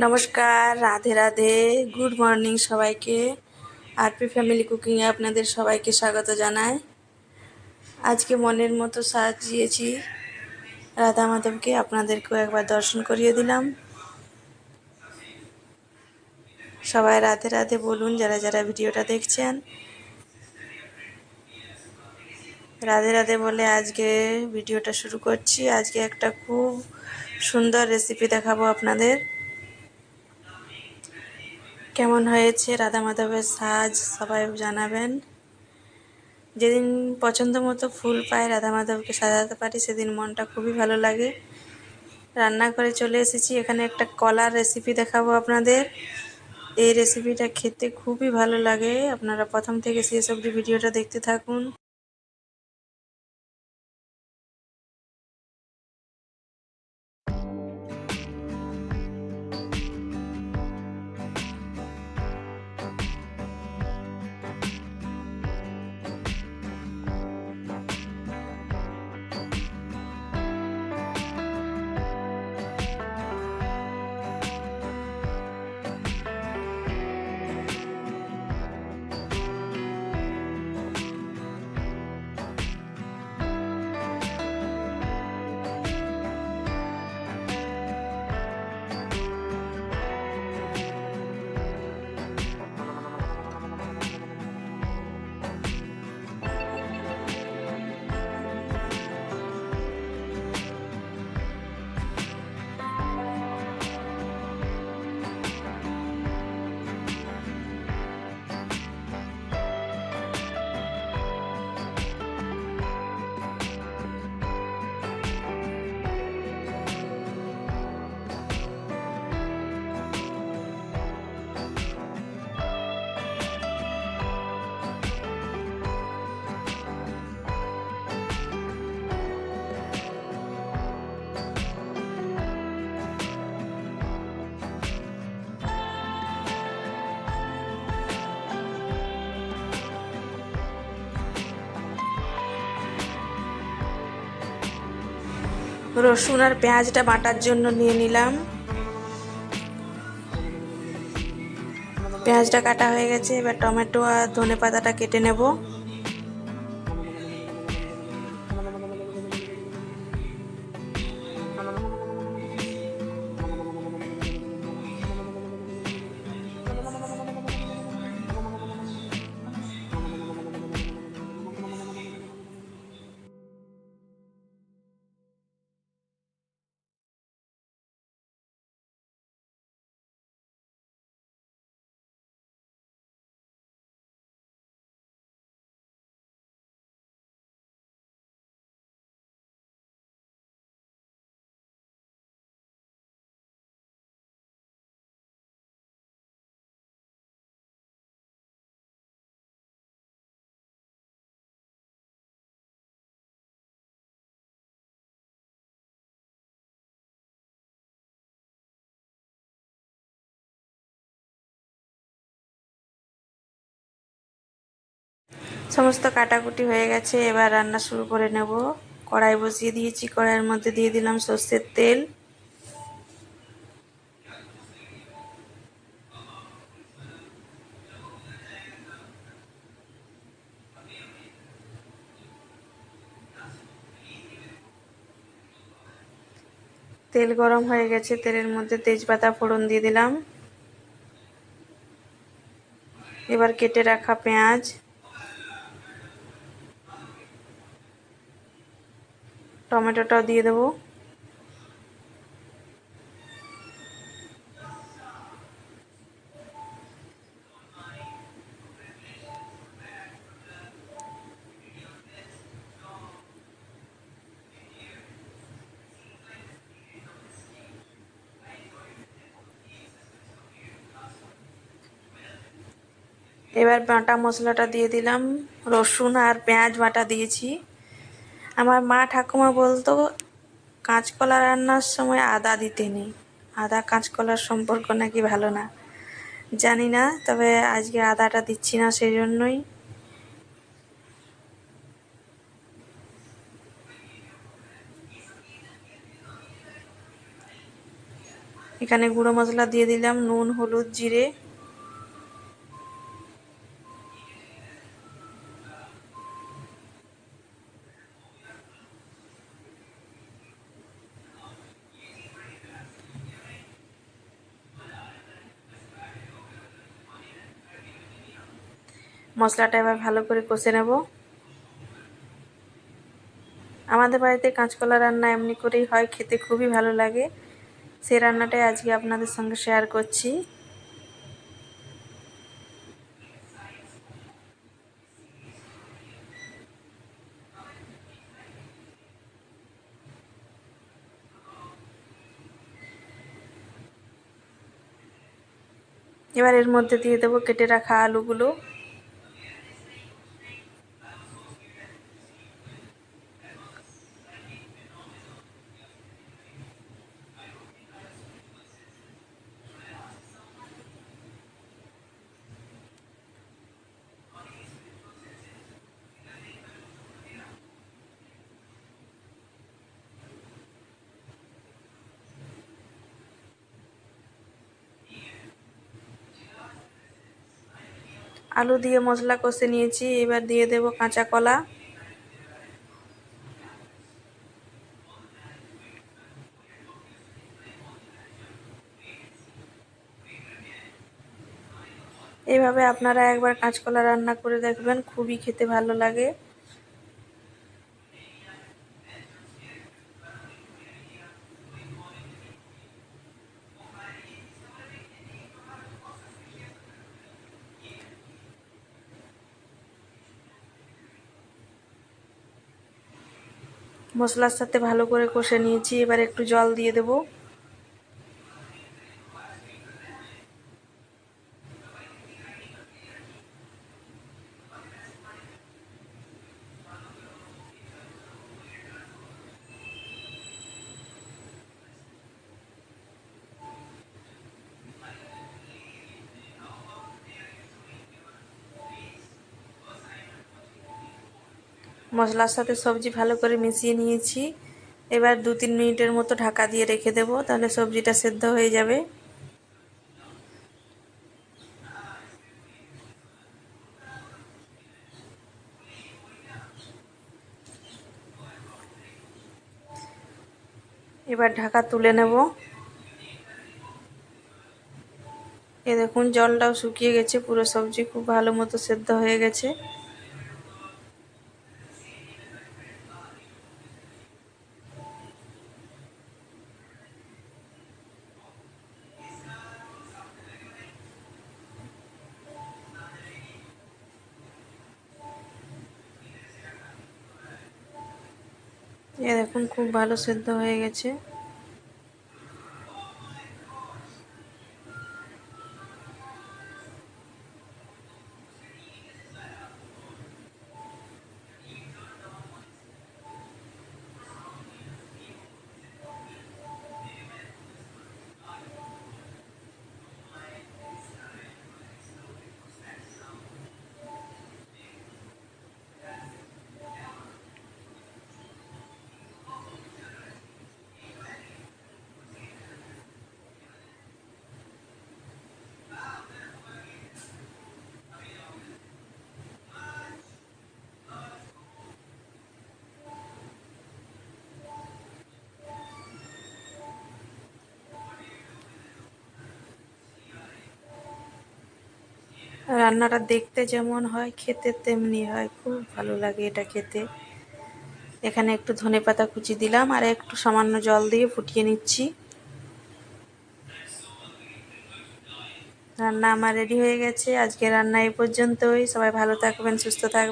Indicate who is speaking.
Speaker 1: নমস্কার, Radhe Radhe, good morning সবাইকে। RP family কুকিংয়ে আপনাদের সবাইকে স্বাগত জানাই। আজকে মনের মতো সাজিয়েছি রাধা মাধবকে, আপনাদেরকেও একবার দর্শন করিয়ে দিলাম। সবাই রাধে রাধে বলুন যারা যারা ভিডিওটা দেখছেন। রাধে রাধে বলে আজকে ভিডিওটা শুরু করছি। আজকে একটা খুব সুন্দর রেসিপি দেখাবো আপনাদের। কেমন হয়েছে রাধা মাধবের সাজ সবাই জানাবেন। যেদিন পছন্দ মতো ফুল পায় রাধা মাধবকে সাজাতে পারি সেদিন মনটা খুবই ভালো লাগে। রান্না করে চলে এসেছি, এখানে একটা কলার রেসিপি দেখাবো আপনাদের। এই রেসিপিটা খেতে খুবই ভালো লাগে, আপনারা প্রথম থেকে শেষ অবধি ভিডিওটা দেখতে থাকুন। রসুন আর পেঁয়াজটা বাটার জন্য নিয়ে নিলাম। পেঁয়াজটা কাটা হয়ে গেছে, এবার টমেটো আর ধনেপাতাটা কেটে নেব। সমস্ত কাটাকুটি হয়ে গেছে, এবার রান্না শুরু করে নেব। কড়াই বসিয়ে দিয়েছি, কড়াইয়ের মধ্যে দিয়ে দিলাম সর্ষের তেল। তেল গরম হয়ে গেছে, তেলের মধ্যে তেজপাতা ফোড়ন দিয়ে দিলাম। এবার কেটে রাখা পেঁয়াজ, টমেটোটাও দিয়ে দেবো। এবার বাটা মশলাটা দিয়ে দিলাম, রসুন আর পেঁয়াজ বাটা দিয়েছি। আমার মা ঠাকুমা বলতো কাঁচকলা রান্নার সময় আদা দিতে নেই, আদা কাঁচকলার সম্পর্ক নাকি ভালো না, জানি না, তবে আজকে আদাটা দিচ্ছি না সেই জন্যই। এখানে গুঁড়ো মশলা দিয়ে দিলাম, নুন, হলুদ, জিরে। মশলাটা এবার ভালো করে কষে নেব। আমাদের বাড়িতে কাঁচকলা রান্না এমনি করেই হয়, খেতে খুবই ভালো লাগে। সেই রান্নাটাই আজকে আপনাদের সঙ্গে শেয়ার করছি। এবার এর মধ্যে দিয়ে দেবো কেটে রাখা আলুগুলো। আলু দিয়ে মশলা কষে নিয়েছি, এবার দিয়ে দেব কাঁচা কলা। এইভাবে আপনারা একবার কাঁচকলা রান্না করে দেখবেন, খুবই খেতে ভালো লাগে। মশলার সাথে ভালো করে কষে নিয়েছি, এবার একটু জল দিয়ে দেব। মশলার সাথে সবজি ভালো করে মিশিয়ে নিয়েছি। এবার 2-3 মিনিটের মতো ঢাকা দিয়ে রেখে দেব, তাহলে সবজিটা সেদ্ধ হয়ে যাবে। এবার ঢাকা তুলে নেব। এ দেখুন জলটাও শুকিয়ে গেছে, পুরো সবজি খুব ভালো মতো সেদ্ধ হয়ে গেছে। এ দেখুন খুব ভালো সেদ্ধ হয়ে গেছে। রান্নাটা দেখতে যেমন হয় খেতে তেমনি হয়, খুব ভালো লাগে এটা খেতে। এখানে একটু ধনেপাতা কুচি দিলাম আর একটু সামান্য জল দিয়ে ফুটিয়ে নিচ্ছি। রান্না আমার রেডি হয়ে গেছে। আজকে রান্না এই পর্যন্তই। সবাই ভালো থাকবেন, সুস্থ থাকবেন।